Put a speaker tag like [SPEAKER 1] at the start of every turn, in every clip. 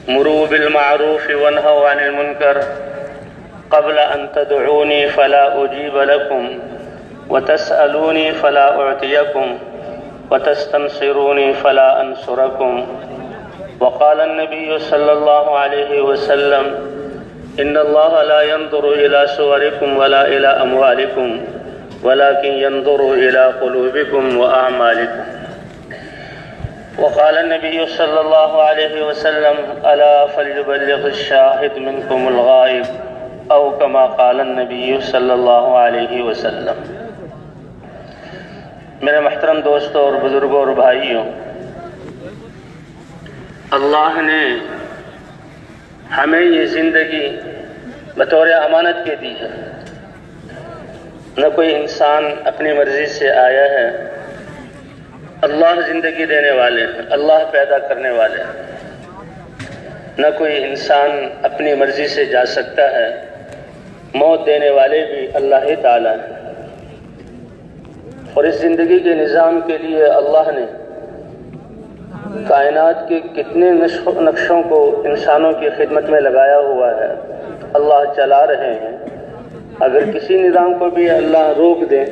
[SPEAKER 1] مروا بالمعروف وانهوا عن المنكر قبل أن تدعوني فلا أجيب لكم وتسألوني فلا أعطيكم وتستنصروني فلا أنصركم. وقال النبي صلى الله عليه وسلم إن الله لا ينظر إلى صوركم ولا إلى أموالكم ولكن ينظر إلى قلوبكم وأعمالكم. وقال النبي صلى الله عليه وسلم ألا فليبلغ الشاهد منكم الغائب أو كما قال النبي صلی اللہ علیہ وسلم. میرے محترم دوستوں اور بزرگوں اور بھائیوں، اللہ نے ہمیں یہ زندگی بطور امانت کے دی ہے. نہ کوئی انسان اپنی مرضی سے آیا ہے، اللہ زندگی دینے والے ہیں، اللہ پیدا کرنے والے ہیں. نہ کوئی انسان اپنی مرضی سے جا سکتا ہے، موت دینے والے بھی اللہ تعالیٰ ہیں. اور اس زندگی کے نظام کے لیے اللہ نے کائنات کے کتنے نقشوں کو انسانوں کی خدمت میں لگایا ہوا ہے. اللہ چلا رہے ہیں. اگر کسی نظام کو بھی اللہ روک دے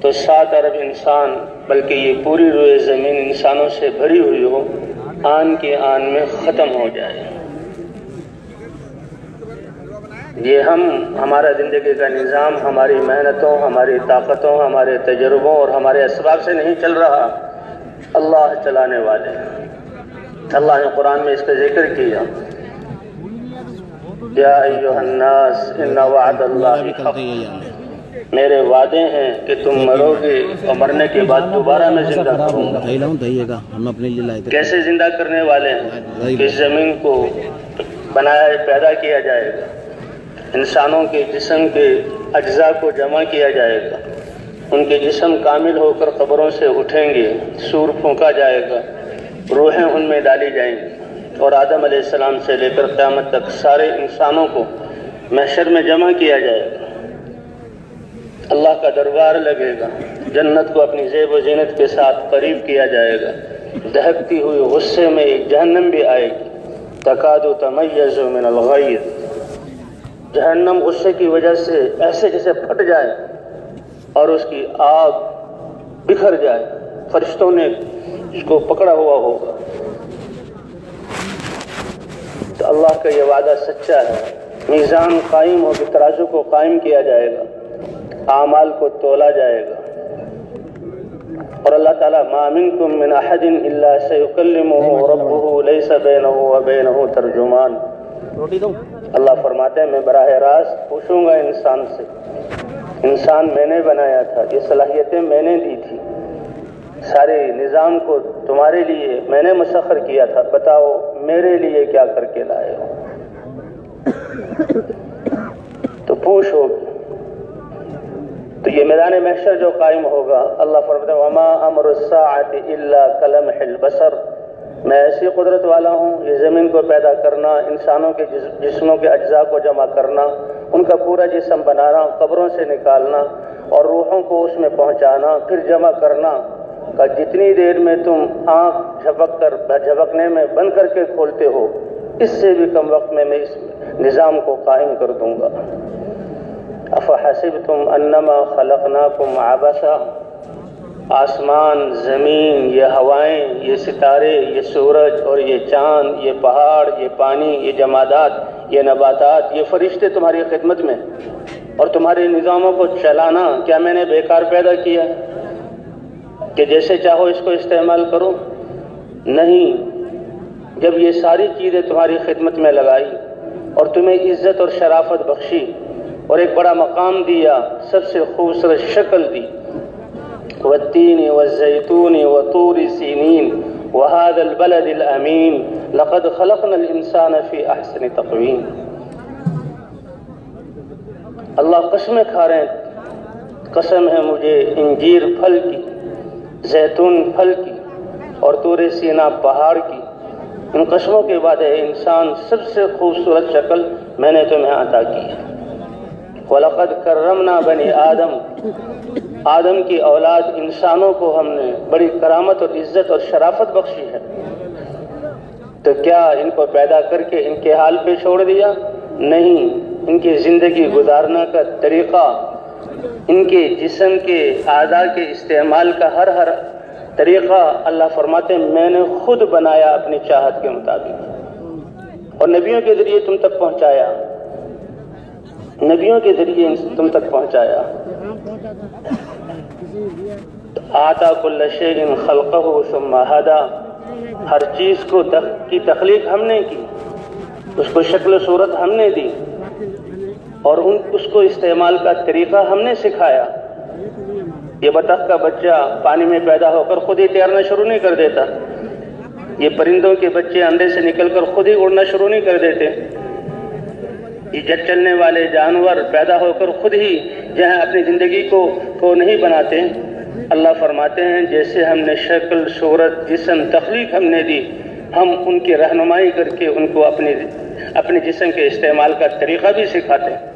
[SPEAKER 1] تو 7 ارب انسان، بلکہ یہ پوری روئے زمین انسانوں سے بھری ہوئی ہو، آن کے آن میں ختم ہو جائے. یہ ہمارا زندگی کا نظام ہماری محنتوں، ہماری طاقتوں، ہمارے تجربوں اور ہمارے اسباب سے نہیں چل رہا، اللہ چلانے والے ہیں. اللہ نے قرآن میں اس کا ذکر کیا، یا ایھا الناس ان وعد اللہ حق، میرے وعدے ہیں کہ تم مرو گے اور مرنے کے بعد دوبارہ میں زندہ کروں گا. کیسے زندہ کرنے والے ہیں؟ کہ زمین کو بنایا پیدا کیا جائے گا، انسانوں کے جسم کے اجزاء کو جمع کیا جائے گا، ان کے جسم کامل ہو کر قبروں سے اٹھیں گے، سور پھونکا جائے گا، روحیں ان میں ڈالی جائیں گی، اور آدم علیہ السلام سے لے کر قیامت تک سارے انسانوں کو محشر میں جمع کیا جائے گا. اللہ کا دربار لگے گا، جنت کو اپنی زیب و زینت کے ساتھ قریب کیا جائے گا. دہکتی ہوئی غصے میں ایک جہنم بھی آئے گی، تکاد تمیز من الغیظ. جہنم غصے کی وجہ سے ایسے جیسے پھٹ جائے اور اس کی آگ بکھر جائے. فرشتوں نے اس کو پکڑا ہوا ہوگا. تو اللہ کا یہ وعدہ سچا ہے. میزان قائم ہوگی، ترازو کو قائم کیا جائے گا، اعمال کو تولا جائے گا. اور اللہ تعالیٰ ما منکم من احد الا سیکلمہ ربہ لیس بینہ وبینہ ترجمان. اللہ فرماتے ہیں میں براہ راست پوچھوں گا انسان سے. انسان میں نے بنایا تھا، یہ صلاحیتیں میں نے دی تھی، سارے نظام کو تمہارے لیے میں نے مسخر کیا تھا، بتاؤ میرے لیے کیا کر کے لائے ہو. تو پوچھ ہوگی. تو یہ میدان محشر جو قائم ہوگا، اللہ فرماتا ہے وما امر الساعۃ الا کلمح البصر. میں ایسی قدرت والا ہوں، یہ زمین کو پیدا کرنا، انسانوں کے جسموں کے اجزاء کو جمع کرنا، ان کا پورا جسم بنانا، قبروں سے نکالنا اور روحوں کو اس میں پہنچانا، پھر جمع کرنا. کہ جتنی دیر میں تم آنکھ جھپکنے میں بند کر کے کھولتے ہو، اس سے بھی کم وقت میں اس نظام کو قائم کر دوں گا. افحسبتم انما خلقناکم عبثا. آسمان، زمین، یہ ہوائیں، یہ ستارے، یہ سورج اور یہ چاند، یہ پہاڑ، یہ پانی، یہ جمادات، یہ نباتات، یہ فرشتے تمہاری خدمت میں اور تمہارے نظاموں کو چلانا کیا میں نے بیکار پیدا کیا کہ جیسے چاہو اس کو استعمال کرو؟ نہیں. جب یہ ساری چیزیں تمہاری خدمت میں لگائی اور تمہیں عزت اور شرافت بخشی اور ایک بڑا مقام دیا، سب سے خوبصورت شکل دی، والتین والزیتون وطور سینین وهذا البلد الامین لقد خلقنا الانسان فی احسن تقویم. اللہ قسمیں کھا رہے ہیں، قسم ہے مجھے انجیر پھل کی، زیتون پھل کی اور طور سینا پہاڑ کی. ان قسموں کے بعد ہے انسان سب سے خوبصورت شکل میں نے تمہیں عطا کی ہے. وَلَقَدْ كَرَّمْنَا بَنِي آدم. آدم کی اولاد انسانوں کو ہم نے بڑی کرامت اور عزت اور شرافت بخشی ہے. تو کیا ان کو پیدا کر کے ان کے حال پہ چھوڑ دیا؟ نہیں، ان کی زندگی گزارنے کا طریقہ، ان کے جسم کے اعضاء کے استعمال کا ہر طریقہ اللہ فرماتے ہیں میں نے خود بنایا اپنی چاہت کے مطابق، اور نبیوں کے ذریعے تم تک پہنچایا، نبیوں کے ذریعے تم تک پہنچایا۔ آتا کل شیء خلقہ ثم ہدی، ہر چیز کی تخلیق ہم نے کی، اس کو شکل و صورت ہم نے دی، اور اس کو استعمال کا طریقہ ہم نے سکھایا۔ یہ بطخ کا بچہ پانی میں پیدا ہو کر خود ہی تیرنا شروع نہیں کر دیتا، یہ پرندوں کے بچے انڈے سے نکل کر خود ہی اڑنا شروع نہیں کر دیتے، یہ جت چلنے والے جانور پیدا ہو کر خود ہی جہاں اپنی زندگی کو نہیں بناتے۔ اللہ فرماتے ہیں جیسے ہم نے شکل، صورت، جسم، تخلیق ہم نے دی، ہم ان کی رہنمائی کر کے ان کو اپنے جسم کے استعمال کا طریقہ بھی سکھاتے ہیں۔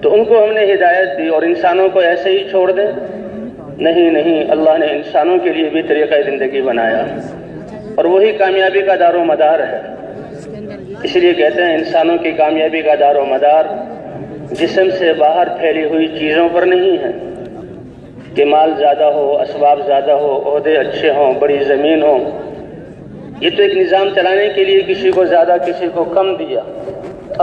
[SPEAKER 1] تو ان کو ہم نے ہدایت دی، اور انسانوں کو ایسے ہی چھوڑ دیں؟ نہیں، اللہ نے انسانوں کے لیے بھی طریقہ زندگی بنایا، اور وہی کامیابی کا دار و مدار ہے۔ اس لیے کہتے ہیں انسانوں کی کامیابی کا دار و مدار جسم سے باہر پھیلی ہوئی چیزوں پر نہیں ہے، کہ مال زیادہ ہو، اسباب زیادہ ہو، عہدے اچھے ہوں، بڑی زمین ہو۔ یہ تو ایک نظام چلانے کے لیے کسی کو زیادہ کسی کو کم دیا،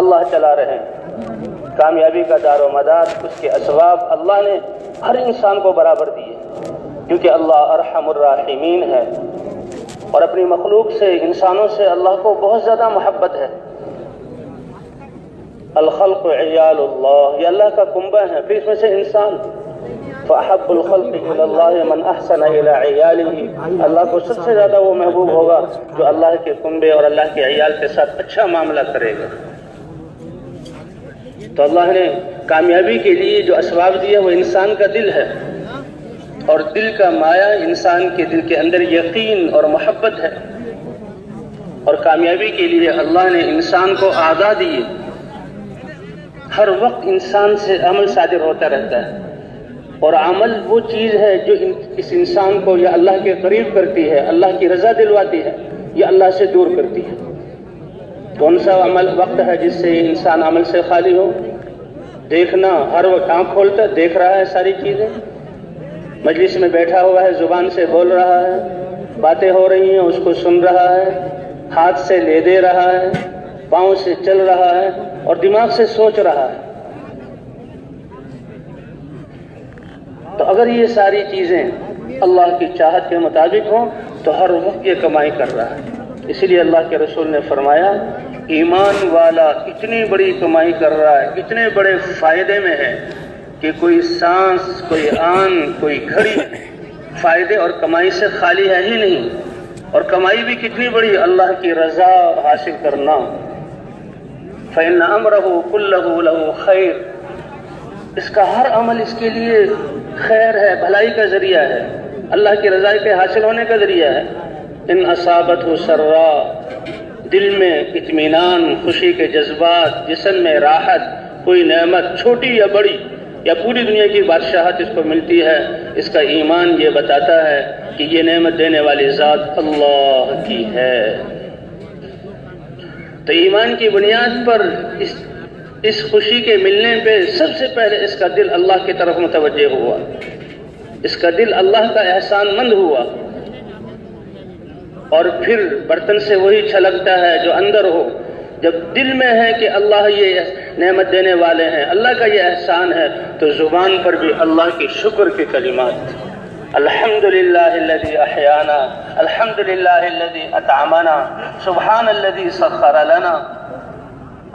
[SPEAKER 1] اللہ چلا رہے ہیں۔ کامیابی کا دار و مدار، اس کے اسباب اللہ نے ہر انسان کو برابر دیے، کیونکہ اللہ ارحم الراحمین ہے، اور اپنی مخلوق سے، انسانوں سے اللہ کو بہت زیادہ محبت ہے۔ الخلق عیال اللہ، یہ اللہ کا کنبہ ہے، پھر اس میں سے انسان۔ فأحب الخلق إلى الله من أحسن إلى عياله، اللہ کو سب سے زیادہ وہ محبوب ہوگا جو اللہ کے کنبے اور اللہ کے عیال کے ساتھ اچھا معاملہ کرے گا۔ تو اللہ نے کامیابی کے لیے جو اسباب دیا وہ انسان کا دل ہے، اور دل کا مایہ انسان کے دل کے اندر یقین اور محبت ہے، اور کامیابی کے لیے اللہ نے انسان کو اعضاء دیے۔ ہر وقت انسان سے عمل صادر ہوتا رہتا ہے، اور عمل وہ چیز ہے جو اس انسان کو یا اللہ کے قریب کرتی ہے، اللہ کی رضا دلواتی ہے، یا اللہ سے دور کرتی ہے۔ کون سا عمل وقت ہے جس سے انسان عمل سے خالی ہو؟ دیکھنا، ہر وقت آنکھ کھولتا دیکھ رہا ہے ساری چیزیں، مجلس میں بیٹھا ہوا ہے، زبان سے بول رہا ہے، باتیں ہو رہی ہیں اس کو سن رہا ہے، ہاتھ سے لے دے رہا ہے، پاؤں سے چل رہا ہے، اور دماغ سے سوچ رہا ہے۔ تو اگر یہ ساری چیزیں اللہ کی چاہت کے مطابق ہوں تو ہر وقت یہ کمائی کر رہا ہے۔ اسی لیے اللہ کے رسول نے فرمایا ایمان والا اتنی بڑی کمائی کر رہا ہے، اتنے بڑے فائدے میں ہے کہ کوئی سانس، کوئی آن، کوئی گھڑی فائدے اور کمائی سے خالی ہے ہی نہیں۔ اور کمائی بھی کتنی بڑی، اللہ کی رضا حاصل کرنا۔ فإن أمره كله له خیر، اس کا ہر عمل اس کے لیے خیر ہے، بھلائی کا ذریعہ ہے، اللہ کی رضا کے حاصل ہونے کا ذریعہ ہے۔ ان اصابتہ سرا، دل میں اطمینان، خوشی کے جذبات، جسم میں راحت، کوئی نعمت چھوٹی یا بڑی یا پوری دنیا کی بادشاہت اس کو ملتی ہے، اس کا ایمان یہ بتاتا ہے کہ یہ نعمت دینے والی ذات اللہ کی ہے۔ تو ایمان کی بنیاد پر اس خوشی کے ملنے پہ سب سے پہلے اس کا دل اللہ کی طرف متوجہ ہوا، اس کا دل اللہ کا احسان مند ہوا، اور پھر برتن سے وہی چھلکتا ہے جو اندر ہو۔ جب دل میں ہے کہ اللہ یہ نعمت دینے والے ہیں، اللہ کا یہ احسان ہے، تو زبان پر بھی اللہ کے شکر کے کلمات، الحمدللہ الذی احیانا، الحمدللہ الذی اطعمنا، سبحان الذی سخر لنا۔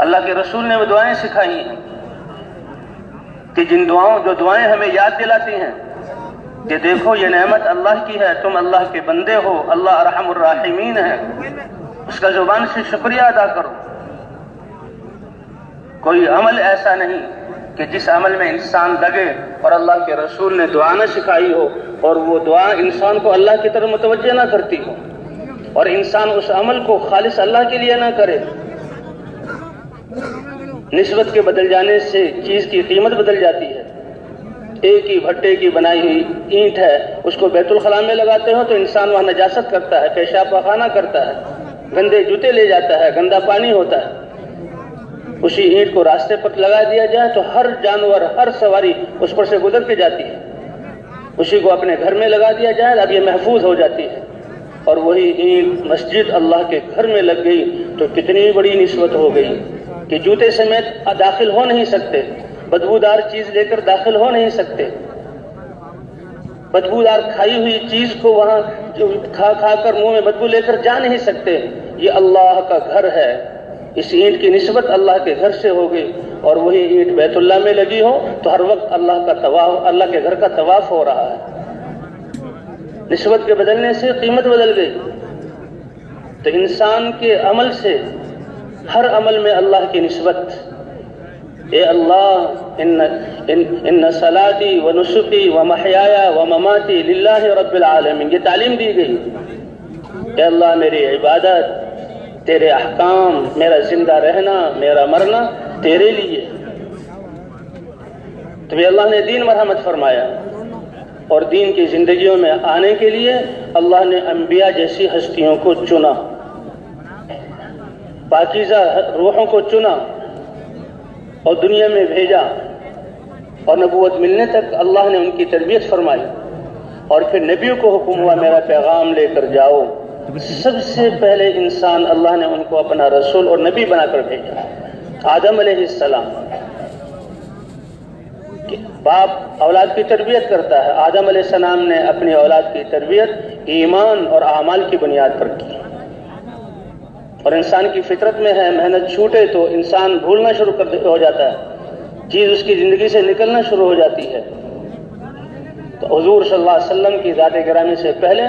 [SPEAKER 1] اللہ کے رسول نے وہ دعائیں سکھائی ہیں کہ جو دعائیں ہمیں یاد دلاتی ہیں کہ دیکھو یہ نعمت اللہ کی ہے، تم اللہ کے بندے ہو، اللہ ارحم الراحمین ہے، اس کا زبان سے شکریہ ادا کرو۔ کوئی عمل ایسا نہیں کہ جس عمل میں انسان لگے اور اللہ کے رسول نے دعا نہ سکھائی ہو اور وہ دعا انسان کو اللہ کی طرف متوجہ نہ کرتی ہو، اور انسان اس عمل کو خالص اللہ کے لیے نہ کرے۔ نسبت کے بدل جانے سے چیز کی قیمت بدل جاتی ہے۔ ایک ہی بھٹے کی بنائی ہوئی اینٹ ہے، اس کو بیت الخلاء میں لگاتے ہو تو انسان وہاں نجاست کرتا ہے، پیشاب پخانہ کرتا ہے، گندے جوتے لے جاتا ہے، گندا پانی ہوتا ہے۔ اسی اینٹ کو راستے پر لگا دیا جائے تو ہر جانور، ہر سواری اس پر سے گزر کے جاتی ہے۔ اسی کو اپنے گھر میں لگا دیا جائے، اب یہ محفوظ ہو جاتی ہے۔ اور وہی اینٹ مسجد اللہ کے گھر میں لگ گئی تو کتنی بڑی نسبت ہو گئی کہ جوتے سمیت داخل ہو نہیں سکتے، بدبودار چیز لے کر داخل ہو نہیں سکتے، بدبودار کھائی ہوئی چیز کو وہاں کھا کھا کر منہ میں بدبو لے کر جا نہیں سکتے۔ یہ اللہ کا گھر ہے، اس اینٹ کی نسبت اللہ کے گھر سے ہو گئی، اور وہی اینٹ بیت اللہ میں لگی ہو تو ہر وقت اللہ کا طواف، اللہ کے گھر کا طواف ہو رہا ہے۔ نسبت کے بدلنے سے قیمت بدل گئی۔ تو انسان کے عمل سے ہر عمل میں اللہ کی نسبت، اے اللہ ان صلاتی و نسکی و محیایا و مماتی للہ رب العالمین، یہ تعلیم دی گئی۔ اے اللہ میری عبادت، تیرے احکام، میرا زندہ رہنا، میرا مرنا تیرے لیے۔ تو یہ اللہ نے دین مرحمت فرمایا، اور دین کی زندگیوں میں آنے کے لیے اللہ نے انبیاء جیسی ہستیوں کو چنا، پاکیزہ روحوں کو چنا اور دنیا میں بھیجا، اور نبوت ملنے تک اللہ نے ان کی تربیت فرمائی، اور پھر نبیوں کو حکم ہوا میرا پیغام لے کر جاؤ۔ سب سے پہلے انسان اللہ نے ان کو اپنا رسول اور نبی بنا کر بھیجا، آدم علیہ السلام۔ باپ اولاد کی تربیت کرتا ہے، آدم علیہ السلام نے اپنی اولاد کی تربیت ایمان اور اعمال کی بنیاد پر کی۔ اور انسان کی فطرت میں ہے، محنت چھوٹے تو انسان بھولنا شروع ہو جاتا ہے، چیز اس کی زندگی سے نکلنا شروع ہو جاتی ہے۔ تو حضور صلی اللہ علیہ وسلم کی ذات گرامی سے پہلے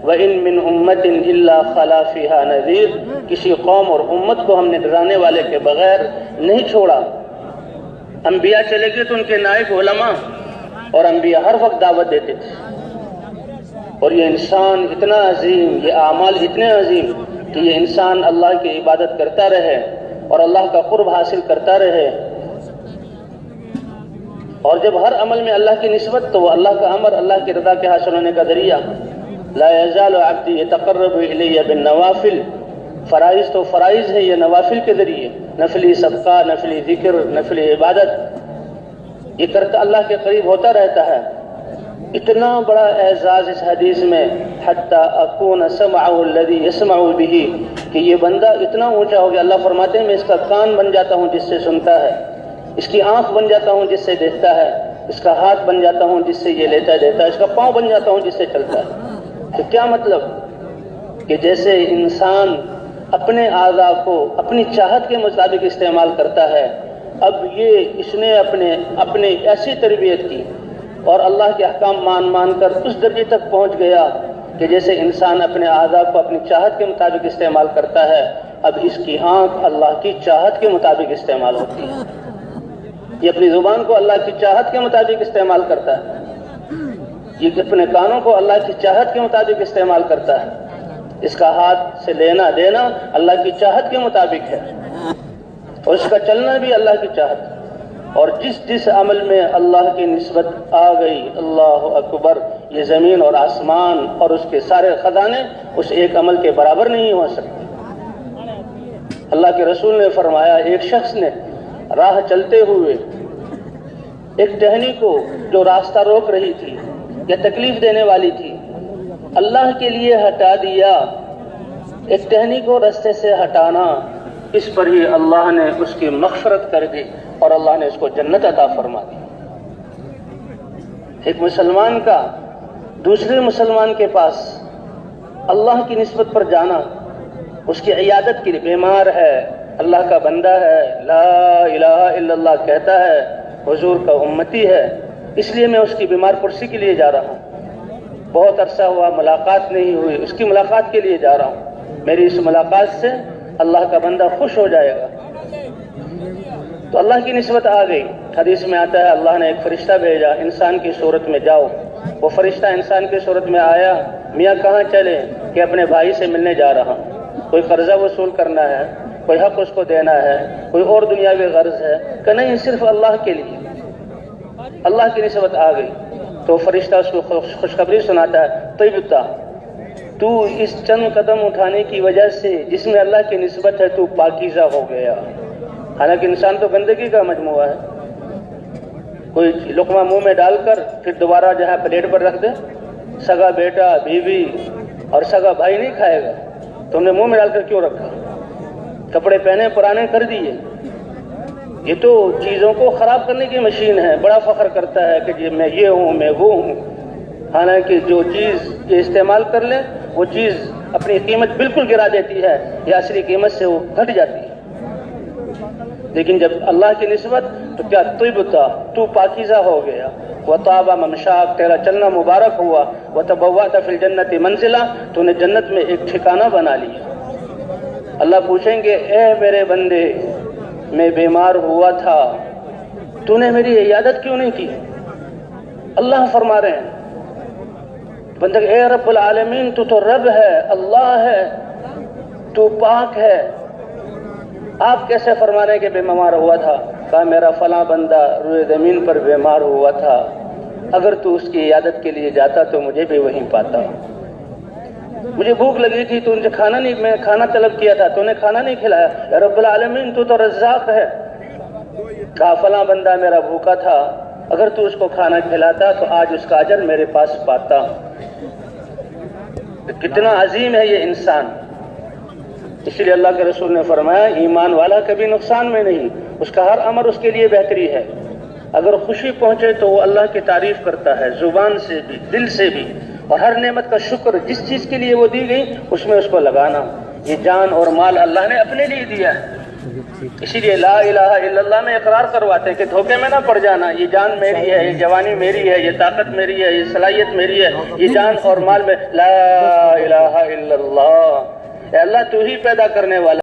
[SPEAKER 1] وَإِن مِّنْ أُمَّةٍ إِلَّا خَلَا فِيهَا نَذِيرٌ، کسی قوم اور امت کو ہم نے ڈرانے والے کے بغیر نہیں چھوڑا۔ انبیاء چلے گئے تو ان کے نائب علماء اور انبیاء ہر وقت دعوت دیتے تھے۔ اور یہ انسان اتنا عظیم، یہ اعمال اتنے عظیم کہ یہ انسان اللہ کی عبادت کرتا رہے اور اللہ کا قرب حاصل کرتا رہے، اور جب ہر عمل میں اللہ کی نسبت تو وہ اللہ کا امر، اللہ کی رضا کے حاصل ہونے کا ذریعہ۔ لا يزال عبدی يتقرب الی بالنوافل، فرائض تو فرائض ہے، یہ نوافل کے ذریعے، نفلی صدقہ، نفلی ذکر، نفلی عبادت، یہ کرتا اللہ کے قریب ہوتا رہتا ہے۔ اتنا بڑا اعزاز اس حدیث میں، حتی اکون سمعہ الذی یسمع بہ، کہ یہ بندہ اتنا اونچا ہو گیا، اللہ فرماتے ہیں میں اس کا کان بن جاتا ہوں جس سے سنتا ہے، اس کی آنکھ بن جاتا ہوں جس سے دیکھتا ہے، اس کا ہاتھ بن جاتا ہوں جس سے یہ لیتا دیتا ہے، اس کا پاؤں بن جاتا ہوں جس سے چلتا ہے۔ تو کیا مطلب کہ جیسے انسان اپنے اعضاء کو اپنی چاہت کے مطابق استعمال کرتا ہے، اب یہ اس نے اپنے ایسی تربیت کی اور اللہ کے احکام مان کر اس درجے تک پہنچ گیا کہ جیسے انسان اپنے اعضاء کو اپنی چاہت کے مطابق استعمال کرتا ہے، اب اس کی آنکھ اللہ کی چاہت کے مطابق استعمال ہوتی ہے، یہ اپنی زبان کو اللہ کی چاہت کے مطابق استعمال کرتا ہے، یہ اپنے کانوں کو اللہ کی چاہت کے مطابق استعمال کرتا ہے، اس کا ہاتھ سے لینا دینا اللہ کی چاہت کے مطابق ہے، اور اس کا چلنا بھی اللہ کی چاہت۔ اور جس عمل میں اللہ کی نسبت آ گئی، اللہ اکبر، یہ زمین اور آسمان اور اس کے سارے خزانے اس ایک عمل کے برابر نہیں ہو سکتے۔ اللہ کے رسول نے فرمایا، ایک شخص نے راہ چلتے ہوئے ایک ٹہنی کو جو راستہ روک رہی تھی یا تکلیف دینے والی تھی، اللہ کے لیے ہٹا دیا۔ ایک ٹہنی کو رستے سے ہٹانا، اس پر ہی اللہ نے اس کی مغفرت کر دی اور اللہ نے اس کو جنت عطا فرما دی۔ ایک مسلمان کا دوسرے مسلمان کے پاس اللہ کی نسبت پر جانا، اس کی عیادت کے لیے، بیمار ہے، اللہ کا بندہ ہے، لا الہ الا اللہ کہتا ہے، حضور کا امتی ہے، اس لیے میں اس کی بیمار پرسی کے لیے جا رہا ہوں، بہت عرصہ ہوا ملاقات نہیں ہوئی، اس کی ملاقات کے لیے جا رہا ہوں، میری اس ملاقات سے اللہ کا بندہ خوش ہو جائے گا۔ تو اللہ کی نسبت آ گئی۔ حدیث میں آتا ہے اللہ نے ایک فرشتہ بھیجا، انسان کی صورت میں جاؤ۔ وہ فرشتہ انسان کی صورت میں آیا، میاں کہاں چلے؟ کہ اپنے بھائی سے ملنے جا رہا ہوں، کوئی قرضہ وصول کرنا ہے، کوئی حق اس کو دینا ہے، کوئی اور دنیاوی غرض ہے، کہ نہیں صرف اللہ کے لیے۔ اللہ کی نسبت آ گئی تو فرشتہ اس کو خوشخبری سناتا ہے، طیبتا، تو اس چند قدم اٹھانے کی وجہ سے جس میں اللہ کی نسبت ہے تو پاکیزہ ہو گیا۔ حالانکہ انسان تو گندگی کا مجموعہ ہے، کوئی لقمہ منہ میں ڈال کر پھر دوبارہ جو ہے پلیٹ پر رکھ دے، سگا بیٹا، بیوی اور سگا بھائی نہیں کھائے گا، تم نے منہ میں ڈال کر کیوں رکھا؟ کپڑے پہنے پرانے کر دیے، یہ تو چیزوں کو خراب کرنے کی مشین ہے۔ بڑا فخر کرتا ہے کہ میں یہ ہوں، میں وہ ہوں، حالانکہ جو چیز یہ استعمال کر لے وہ چیز اپنی قیمت بالکل گرا دیتی ہے یا اصلی قیمت سے وہ گھٹ جاتی ہے۔ لیکن جب اللہ کی نسبت تو کیا طیبتا، تو پاکیزہ ہو گیا، وطاب ممشاک، تیرا چلنا مبارک ہوا، وتبوأت فی الجنت منزلہ، تو نے جنت میں ایک ٹھکانہ بنا لیا۔ اللہ پوچھیں گے، اے میرے بندے، میں بیمار ہوا تھا، تو نے میری عیادت کیوں نہیں کی؟ اللہ فرما رہے ہیں بندے، اے رب العالمین، تو رب ہے، اللہ ہے، تو پاک ہے، آپ کیسے فرما رہے ہیں کہ بیمار ہوا تھا؟ کہا میرا فلاں بندہ روئے زمین پر بیمار ہوا تھا، اگر تو اس کی عیادت کے لیے جاتا تو مجھے بھی وہیں پاتا۔ مجھے بھوک لگی تھی، تو میں کھانا طلب کیا تھا، تو نے کھانا نہیں کھلایا۔ اے رب العالمین، تو رزاق ہے۔ کہا فلاں بندہ میرا بھوکا تھا، اگر تو اس کو کھانا کھلاتا تو آج اس کا اجر میرے پاس پاتا۔ کتنا عظیم ہے یہ انسان! اس لیے اللہ کے رسول نے فرمایا، ایمان والا کبھی نقصان میں نہیں، اس کا ہر امر اس کے لیے بہتری ہے۔ اگر خوشی پہنچے تو وہ اللہ کی تعریف کرتا ہے، زبان سے بھی، دل سے بھی، اور ہر نعمت کا شکر جس چیز کے لیے وہ دی گئی اس میں اس کو لگانا۔ یہ جان اور مال اللہ نے اپنے لیے دیا ہے، اسی لیے لا الہ الا اللہ میں اقرار کرواتے ہیں کہ دھوکے میں نہ پڑ جانا، یہ جان میری ہے، یہ جوانی میری ہے، یہ طاقت میری ہے، یہ صلاحیت میری ہے، یہ جان اور مال میں لا الہ الا اللہ۔ اے اللہ، تو ہی پیدا کرنے والا